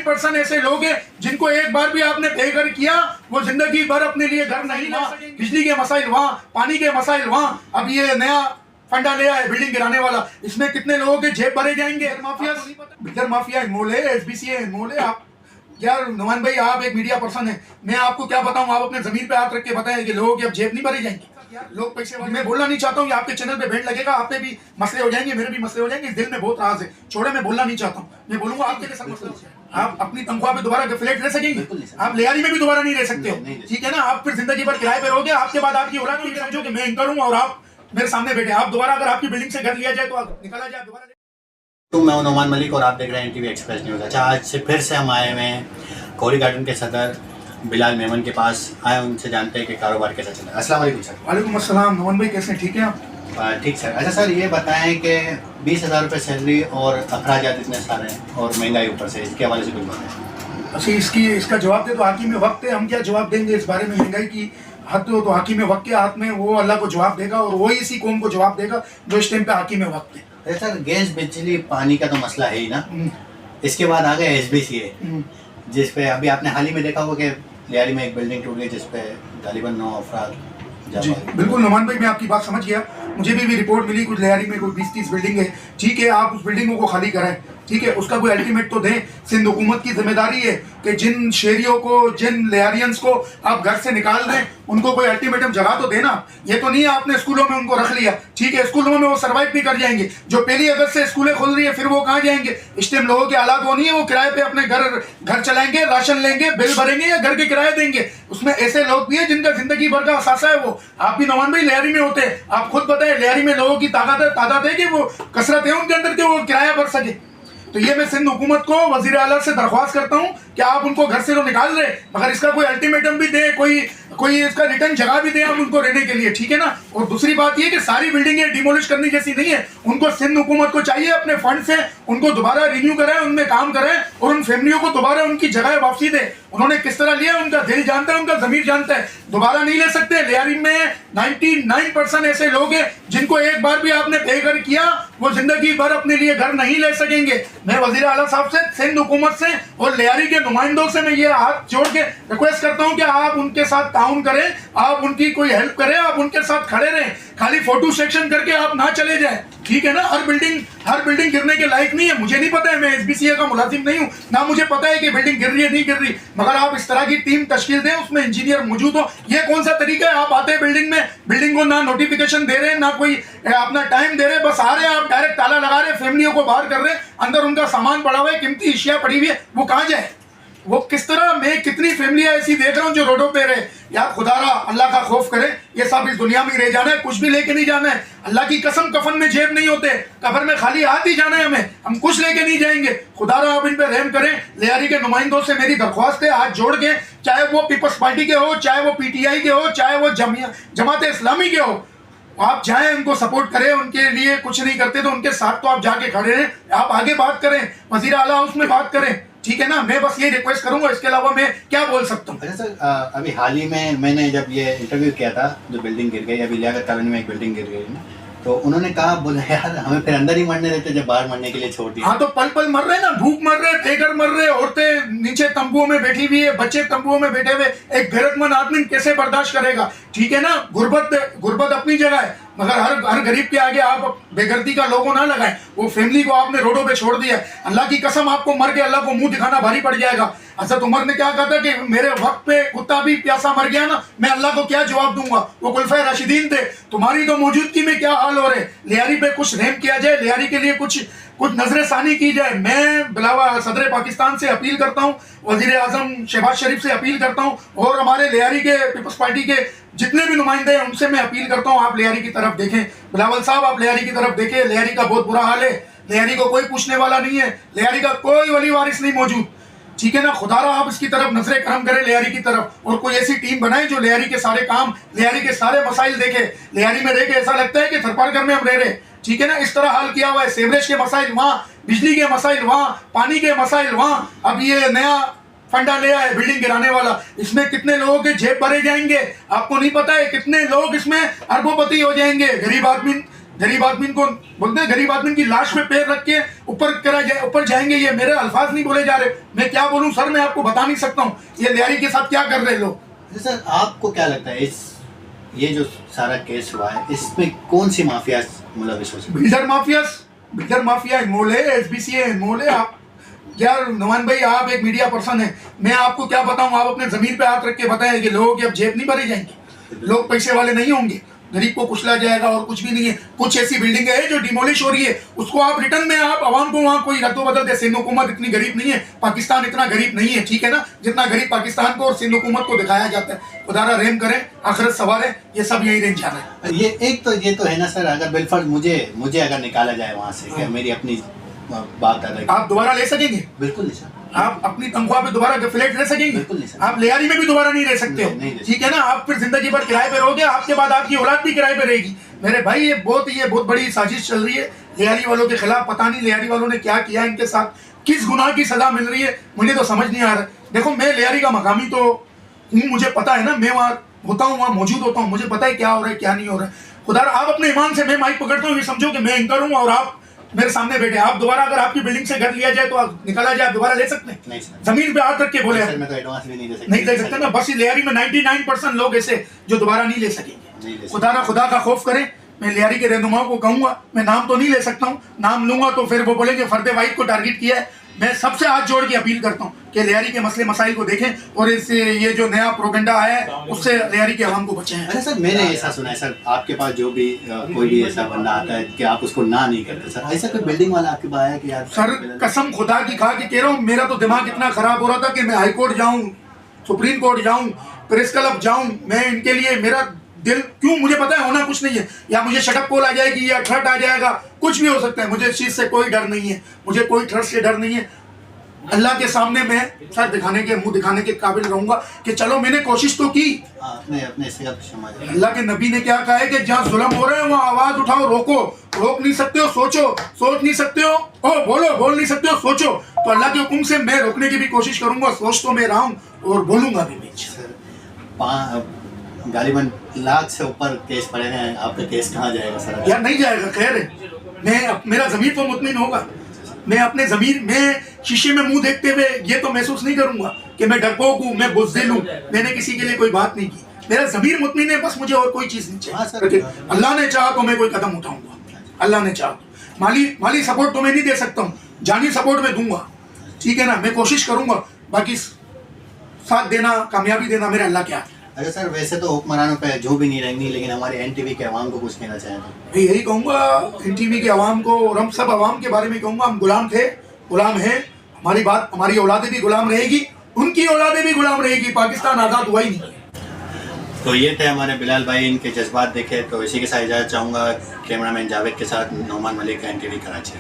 99% ऐसे लोग हैं जिनको एक बार भी आपने बेघर किया वो जिंदगी भर अपने लिए घर नहीं ला सकेंगे। बिजली के मसाइल वहाँ, पानी के मसाइल वहाँ, अब ये नया फंडा लिया है बिल्डिंग गिराने वाला, इसमें कितने लोगों के जेब भरे जाएंगे। माफिया, बिल्डर माफिया इनमोल है, एसबीसी है इनमोल है। आप यार नुमान भाई, आप एक मीडिया पर्सन है, मैं आपको क्या बताऊं, आप अपने जमीन पे हाथ रख के बताएं कि लोगों की अब जेब नहीं भरी जाएंगी। लोग पैसे वाले, मैं बोलना नहीं चाहता हूँ, आपके चैनल पे भेंट लगेगा, आप पे भी मसले हो जाएंगे, मेरे भी मसले हो जाएंगे, इस दिल में बहुत राज है, छोड़े मैं बोलना नहीं चाहता हूँ, मैं बोलूंगा आपके लिए सब मसला। आप अपनी तनख्वाह पे दोबारा फ्लैट रह सकेंगे, आप लियारी में भी दोबारा नहीं रह सकते हो, ठीक है ना। आप फिर जिंदगी भर किराए पे रहोगे, आपके बाद आपकी औलाद भी समझो कि मैं इनकर हूँ और आप मेरे सामने बैठे, आप दोबारा अगर आपकी बिल्डिंग से घर लिया जाए तो निकाला जाए दोबारा। तो मैं नुमान मलिक और आप देख रहे हैं NTV एक्सप्रेस न्यूज़। अच्छा, आज से फिर से हम आए हुए हैं कोरी गार्डन के सदर बिलाल मेमन के पास, आए उनसे जानते हैं कि कारोबार कैसा चल रहा है। अस्सलाम वालेकुम सर। वालेकुम अस्सलाम। नुमान भाई कैसे हैं, ठीक है आप? ठीक सर। अच्छा सर, ये बताएं कि 20,000 रुपये सैलरी और अखराजात इतने सारे हैं और महंगाई ऊपर से, इसके हवाले से कुछ बताएं। अच्छा, इसका जवाब दे तो हाकिम वक्त है, हम क्या जवाब देंगे इस बारे में। महंगाई की हद हो तो हाकिम वक्त के हाथ में, वो अल्लाह को जवाब देगा और वही इसी कौम को जवाब देगा जो इस टाइम पे हाकिम वक्त है। सर, गैस बिजली पानी का तो मसला है ही ना, इसके बाद आ गया SBC, जिसपे अभी आपने हाल ही में देखा होगा कि लियारी में एक बिल्डिंग टूट गई जिसपे गालिबन 9 अफराद। जी बिल्कुल नुमान भाई, मैं आपकी बात समझ गया, मुझे भी रिपोर्ट मिली कुछ लियारी में कोई 20-30 बिल्डिंग है, ठीक है, आप उस बिल्डिंगों को खाली कराएं, ठीक है, उसका कोई अल्टीमेट तो दें। सिंध हुकूमत की जिम्मेदारी है कि जिन शहरियों को, जिन लियारियंस को आप घर से निकाल दें, उनको कोई अल्टीमेटम जगह तो देना। ये तो नहीं है आपने स्कूलों में उनको रख लिया, ठीक है, स्कूलों में वो सर्वाइव भी कर जाएंगे, जो पहली अगस्त से स्कूलें खुल रही है फिर वो कहाँ जाएंगे। इस टाइम लोगों के हालात वो नहीं है, वो किराए पे अपने घर चलाएंगे, राशन लेंगे, बिल भरेंगे या घर के किराए देंगे। उसमें ऐसे लोग भी है जिनका जिंदगी भर का असासा है वो। आप भी नुमान भाई लियारी में होते हैं, आप खुद बताएं लियारी में लोगों की तादाद है कि वो कसरत है उनके अंदर कि वो किराया भर सके। तो ये मैं सिंध हुकूमत को, वजीर आला से दरख्वास्त करता हूँ कि आप उनको घर से तो निकाल रहे, मगर इसका कोई अल्टीमेटम भी दे, कोई इसका रिटर्न जगह भी दे हम उनको रहने के लिए, ठीक है ना। और दूसरी बात ये कि सारी बिल्डिंगें डिमोलिश करने जैसी नहीं है, उनको सिंध हुकूमत को चाहिए अपने फंड से उनको दोबारा रिन्यू कराए, उनमें काम करें और उन फैमिलियों को दोबारा उनकी जगह वापसी दे। उन्होंने किस तरह लिया, उनका दिल जानता है, उनका जमीर जानता है, दोबारा नहीं ले सकते। लियारी में 99% ऐसे लोग हैं जिनको एक बार भी आपने बेघर किया वो जिंदगी भर अपने लिए घर नहीं ले सकेंगे। मैं वजीर आला साहब से, सिंध हुकूमत से और लियारी के नुमाइंदों से मैं ये हाथ जोड़ के रिक्वेस्ट करता हूं कि आप उनके साथ ताउन करें, आप उनकी कोई हेल्प करें, आप उनके साथ खड़े रहें, खाली फोटो सेक्शन करके आप ना चले जाए, ठीक है ना। हर बिल्डिंग गिरने के लायक नहीं है, मुझे नहीं पता है, मैं SBC का मुलाजिम नहीं हूं, ना मुझे पता है कि बिल्डिंग गिर रही है नहीं गिर रही, मगर आप इस तरह की टीम तश्कील दें, उसमें इंजीनियर मौजूद हो। ये कौन सा तरीका है, आप आते हैं बिल्डिंग में, बिल्डिंग को ना नोटिफिकेशन दे रहे, ना कोई अपना टाइम दे रहे, बस आ रहे हैं, आप डायरेक्ट ताला लगा रहे, फैमिलियों को बाहर कर रहे, अंदर उनका सामान पड़ा हुआ है, कीमती अशिया पड़ी हुई है, वो कहाँ जाए, वो किस तरह। मैं कितनी फैमिलियां ऐसी देख रहा हूँ जो रोडों पे रहे। यार खुदारा अल्लाह का खौफ करें, ये सब इस दुनिया में रह जाना है, कुछ भी लेके नहीं जाना है। अल्लाह की कसम, कफन में जेब नहीं होते, कब्र में खाली हाथ ही जाना है हमें, हम कुछ लेके नहीं जाएंगे। खुदारा आप इन पे रहम करें। लियारी के नुमाइंदों से मेरी दरख्वास्त है, हाथ जोड़ के, चाहे वो पीपल्स पार्टी के हो, चाहे वो PTI के हो, चाहे वो जमात इस्लामी के हो, आप जाएं उनको सपोर्ट करें, उनके लिए कुछ नहीं करते तो उनके साथ तो आप जाके खड़े हैं, आप आगे बात करें, वजीर आला हाउस में बात करें, ठीक है ना। मैं बस ये रिक्वेस्ट करूंगा, इसके अलावा मैं क्या बोल सकता हूँ। अच्छा सर, अभी हाल ही में मैंने जब ये इंटरव्यू किया था, जो बिल्डिंग गिर गई अभी लियाकत कॉलोनी में एक बिल्डिंग गिर गई ना, तो उन्होंने कहा, बोले यार हमें फिर अंदर ही मरने देते जब बाहर मरने के लिए छोड़ दिया। हाँ तो पल पल मर रहे ना, भूख मर रहे, बेघर मर रहे, औरतें नीचे तंबुओं में बैठी हुई है, बच्चे तंबुओं में बैठे हुए, एक गैरतमंद आदमी कैसे बर्दाश्त करेगा, ठीक है ना। गुर्बत अपनी जगह है, मगर हर गरीब के आगे आप बेगर्दी का लोगो ना लगाएं। वो फैमिली को आपने रोडों पे छोड़ दिया है, अल्लाह की कसम आपको मर के अल्लाह को मुंह दिखाना भारी पड़ जाएगा। हज़रत उमर ने क्या कहा था कि मेरे वक्त पे कुत्ता भी प्यासा मर गया ना, मैं अल्लाह को क्या जवाब दूंगा। वो खुलफाए राशिदीन थे, तुम्हारी तो मौजूदगी में क्या हाल हो रहे। लियारी पे कुछ रहम किया जाए, लियारी के लिए कुछ नजर सानी की जाए। मैं बिलावा सदर पाकिस्तान से अपील करता हूँ, वजीर आजम शहबाज शरीफ से अपील करता हूँ, और हमारे लियारी के पीपल्स पार्टी के जितने भी नुमाइंदे हैं उनसे मैं अपील करता हूँ, आप लियारी की तरफ देखें। बिलावल साहब, आप लियारी की तरफ देखें, लियारी का बहुत बुरा हाल है, लियारी को कोई पूछने वाला नहीं है, लियारी का कोई वली वारिस नहीं मौजूद, ठीक है ना। खुदारा आप इसकी तरफ नजरे करम करें, लियारी की तरफ, और कोई ऐसी टीम बनाए जो लियारी के सारे काम, लियारी के सारे मसाइल देखे। लियारी में रह के ऐसा लगता है कि थरपारकर में हम रह रहे, ठीक है ना। इस तरह हाल किया हुआ है, सेवरेज के मसाइल वहाँ, बिजली के मसाइल वहाँ, पानी के मसाइल वहाँ, अब ये नया फंडा लिया है बिल्डिंग गिराने वाला, इसमें कितने लोगों के जेब भरे जाएंगे आपको नहीं पता है, कितने लोग इसमें अरबोपति हो जाएंगे। गरीब आदमी गरीब आदमी को बोलते हैं, गरीब आदमी की लाश पे पैर रख के ऊपर जाएंगे। ये मेरे अल्फाज नहीं बोले जा रहे, मैं क्या बोलूं सर, मैं आपको बता नहीं सकता हूँ ये लियारी के साथ क्या कर रहे लोग। सर आपको क्या लगता है ये जो सारा केस हुआ है इसमें कौन सी माफिया मुलविस हो सकती है? बिल्डर माफिया इन्वॉल्व है, एसबीसी है इन्वॉल्व है। आप यार नुमान भाई, आप एक मीडिया पर्सन है, मैं आपको क्या बताऊं, आप अपने जमीन पे हाथ रख के बताएं कि लोगों की अब जेब नहीं भरे जाएंगे, लोग पैसे वाले नहीं होंगे, गरीब को कुचला जाएगा और कुछ भी नहीं है। कुछ ऐसी बिल्डिंग है जो डिमोलिश हो रही है, उसको आप रिटर्न में आप आवाम को वहाँ कोई रद्दो बदल दे। सिंध हुकूमत इतनी गरीब नहीं है, पाकिस्तान इतना गरीब नहीं है, ठीक है ना, जितना गरीब पाकिस्तान को और सिंध हुकूमत को दिखाया जाता है। खुदारा रहम करें, आखिरत सवाल है, ये सब यही रेंज जाना है। ये तो है ना सर, अगर बिलफर्ज मुझे अगर निकाला जाए वहाँ से, क्या मेरी अपनी बात आप दोबारा ले सकेंगे? बिल्कुल नहीं सर। आप अपनी तनख्वाह पे दोबारा फ्लैट ले सकेंगे? बिल्कुल नहीं सर। आप लियारी में भी दोबारा नहीं रह सकते हो, ठीक है ना। आप फिर जिंदगी भर किराए पे रहोगे, आपके बाद आपकी औलाद भी किराए पे रहेगी। मेरे भाई ये बहुत बड़ी साजिश चल रही है लियारी वालों के खिलाफ। पता नहीं लियारी वालों ने क्या किया, इनके साथ किस गुनाह की सजा मिल रही है, मुझे तो समझ नहीं आ रहा। देखो मैं लियारी का मकामी तो हूँ, मुझे पता है ना, मैं वहाँ होता हूँ, वहाँ मौजूद होता हूँ, मुझे पता है क्या हो रहा है क्या नहीं हो रहा है। खुदा आप अपने ईमान से, मैं माइक पकड़ता हूँ, ये समझो कि मैं एंकर हूँ और आप मेरे सामने बैठे। आप दोबारा अगर आपकी बिल्डिंग से घर लिया जाए तो आप निकाला जाए, आप दोबारा ले सकते हैं? नहीं सर। जमीन पे हाथ रख के बोले मैं तो एडवांस भी नहीं दे सकते ना। बस लियारी में 99% लोग ऐसे जो दोबारा नहीं ले सकेंगे। खुदा का खौफ करें। मैं लियारी के रहनुमाओं को कहूंगा, मैं नाम तो नहीं ले सकता हूँ, नाम लूंगा तो फिर वो बोलेंगे फर्दे वाहिद को टारगेट किया है। मैं सबसे हाथ जोड़ के अपील करता हूँ कि लियारी के मसले मसाइल को देखें और इससे ये जो नया प्रोपेगेंडा है उससे लियारी के आवाम को बचाएं। अरे सर मैंने ऐसा सुना है सर, आपके पास जो भी कोई भी ऐसा बंदा आता है कि आप उसको ना नहीं करते सर, ऐसा कोई बिल्डिंग वाला आपके पास आया कि यार? सर कसम खुदा की खा के कह रहा हूँ, मेरा तो दिमाग इतना खराब हो रहा था कि मैं हाई कोर्ट जाऊँ, सुप्रीम कोर्ट जाऊँ, प्रेस क्लब जाऊँ, मैं इनके लिए मेरा दिल क्यों, मुझे पता है होना कुछ नहीं है, या मुझे शटअप कॉल आ जाएगी या थ्रेट आ जाएगा, कुछ भी हो सकता है। मुझे इस चीज़ से कोई डर नहीं है, मुझे कोई थ्रेट से डर नहीं है। अल्लाह के सामने मैं सर दिखाने के, मुंह दिखाने के काबिल रहूंगा कि चलो मैंने कोशिश तो की। अपने अल्लाह के नबी ने क्या कहा है कि जहाँ जुल्म हो रहे हैं वहाँ आवाज उठाओ, रोक नहीं सकते हो, सोच नहीं सकते हो, बोल नहीं सकते हो, सोचो। तो अल्लाह के हुक्म से मैं रोकने की भी कोशिश करूंगा, सोच तो मैं रहा हूँ और बोलूंगा भी। गालिबन लाख से ऊपर केस पड़े हैं, आपका केस कहाँ जाएगा सर? यार नहीं जाएगा, खैर है, मेरा ज़मीर तो मुतमिन होगा। मैं अपने ज़मीर में शीशे में मुंह देखते हुए ये तो महसूस नहीं करूंगा कि मैं डरपोक हूँ, मैं बुज़दिल हूँ, मैंने किसी के लिए कोई बात नहीं की। मेरा ज़मीर मुतमिन है, बस मुझे और कोई चीज़ नहीं चाहिए। अल्लाह ने चाहा तो मैं कोई कदम उठाऊंगा, अल्लाह ने चाहा। माली सपोर्ट तो मैं नहीं दे सकता हूँ, जानी सपोर्ट मैं दूंगा, ठीक है ना, मैं कोशिश करूंगा। बाकी साथ देना, कामयाबी देना मेरे अल्लाह के हाथ। अरे सर वैसे तो हुक्मरानों पे जो भी नहीं रहेंगी, लेकिन हमारे एनटीवी के अवाम को कुछ कहना चाहेंगे? मैं यही कहूँगा एनटीवी के अवाम को और हम सब अवाम के बारे में कहूँगा, हम गुलाम थे, गुलाम हैं, हमारी औलादें भी गुलाम रहेगी, उनकी औलादें भी गुलाम रहेगी, पाकिस्तान आज़ाद हुआ ही नहीं। तो ये थे हमारे बिलाल भाई, इनके जज्बात देखे। तो इसी के साथ इजाज़त चाहूँगा, कैमरामैन जावेद के साथ नौमान मलिक, एनटीवी कराची।